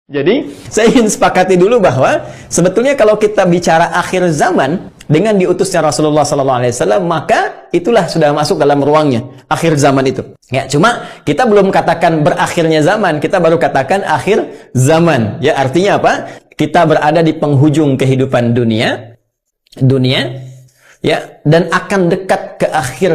Jadi, saya ingin sepakati dulu bahwa sebetulnya kalau kita bicara akhir zaman dengan diutusnya Rasulullah SAW, maka itulah sudah masuk dalam ruangnya akhir zaman itu. Ya, cuma kita belum katakan berakhirnya zaman, kita baru katakan akhir zaman. Ya, artinya apa? Kita berada di penghujung kehidupan dunia, ya, dan akan dekat ke akhir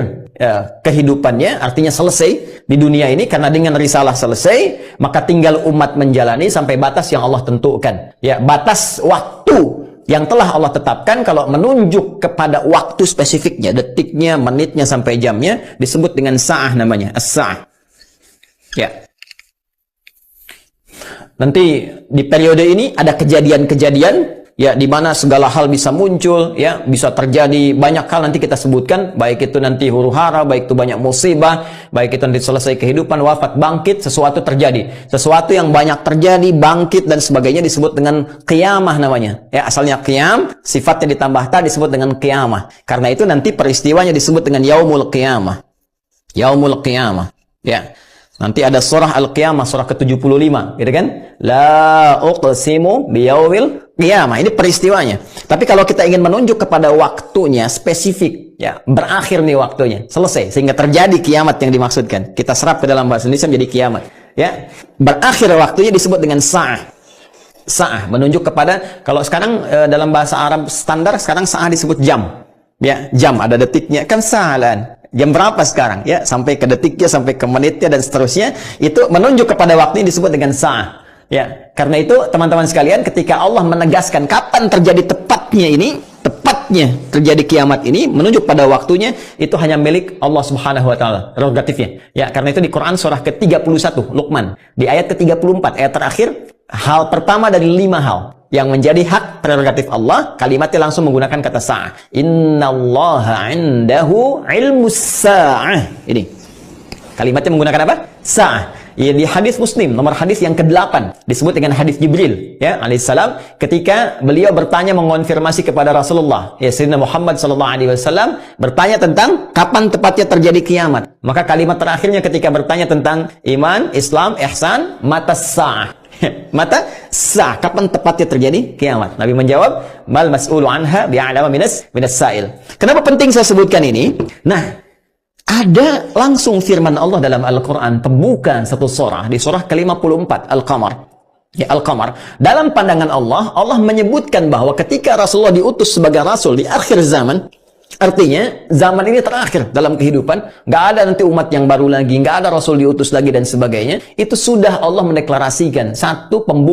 kehidupannya, artinya selesai di dunia ini, karena dengan risalah selesai, maka tinggal umat menjalani sampai batas yang Allah tentukan. Ya, batas waktu yang telah Allah tetapkan. Kalau menunjuk kepada waktu spesifiknya, detiknya, menitnya sampai jamnya, disebut dengan sa'ah namanya, as-sa'ah. Ya. Nanti di periode ini ada kejadian-kejadian, ya, di mana segala hal bisa muncul, ya, bisa terjadi banyak hal nanti kita sebutkan, baik itu nanti huru-hara, baik itu banyak musibah, baik itu nanti selesai kehidupan, wafat, bangkit, sesuatu terjadi. Sesuatu yang banyak terjadi, bangkit dan sebagainya disebut dengan qiyamah namanya. Ya, asalnya qiyam, sifatnya ditambah ta disebut dengan qiyamah. Karena itu nanti peristiwanya disebut dengan yaumul qiyamah. Yaumul qiyamah. Ya. Nanti ada surah Al-Qiyamah, surah ke-75, gitu kan? La uqsimu biyaumil qiyamah. Ini peristiwanya. Tapi kalau kita ingin menunjuk kepada waktunya spesifik, ya, berakhir nih waktunya, selesai, sehingga terjadi kiamat yang dimaksudkan. Kita serap ke dalam bahasa Indonesia menjadi kiamat. Ya, berakhir waktunya disebut dengan sa'ah. Sa'ah menunjuk kepada, kalau sekarang dalam bahasa Arab standar sekarang sa'ah disebut jam. Ya, jam ada detiknya, kan sa'alan. Jam berapa sekarang? Ya, sampai ke detiknya, sampai ke menitnya dan seterusnya, itu menunjuk kepada waktu yang disebut dengan sa'ah. Ya, karena itu teman-teman sekalian, ketika Allah menegaskan kapan terjadi tepatnya ini, tepatnya terjadi kiamat ini, menunjuk pada waktunya, itu hanya milik Allah Subhanahu wa taala, prerogatifnya. Ya, karena itu di Quran surah ke-31 Luqman, di ayat ke-34, ayat terakhir, hal pertama dari 5 hal yang menjadi hak prerogatif Allah, kalimatnya langsung menggunakan kata sa'ah. Innallaha 'indahu 'ilmus sa'ah. Ini. Kalimatnya menggunakan apa? Sa'ah. Ya, di hadis Muslim, nomor hadis yang ke-8, disebut dengan hadis Jibril, ya, alaihissalam, ketika beliau bertanya mengonfirmasi kepada Rasulullah, ya, Sayyidina Muhammad SAW, bertanya tentang kapan tepatnya terjadi kiamat. Maka kalimat terakhirnya ketika bertanya tentang iman, Islam, ihsan, mata sa'ah. Mata sa'ah, kapan tepatnya terjadi kiamat? Nabi menjawab, mal mas'ulu anha bi'alama minas sa'il. Kenapa penting saya sebutkan ini? Nah, ada langsung firman Allah dalam Al-Quran, pembukaan satu surah, di surah ke-54 Al-Qamar. Ya, Al-Qamar. Dalam pandangan Allah, Allah menyebutkan bahwa ketika Rasulullah diutus sebagai Rasul di akhir zaman, artinya zaman ini terakhir dalam kehidupan, nggak ada nanti umat yang baru lagi, nggak ada Rasul diutus lagi dan sebagainya. Itu sudah Allah mendeklarasikan satu pembukaan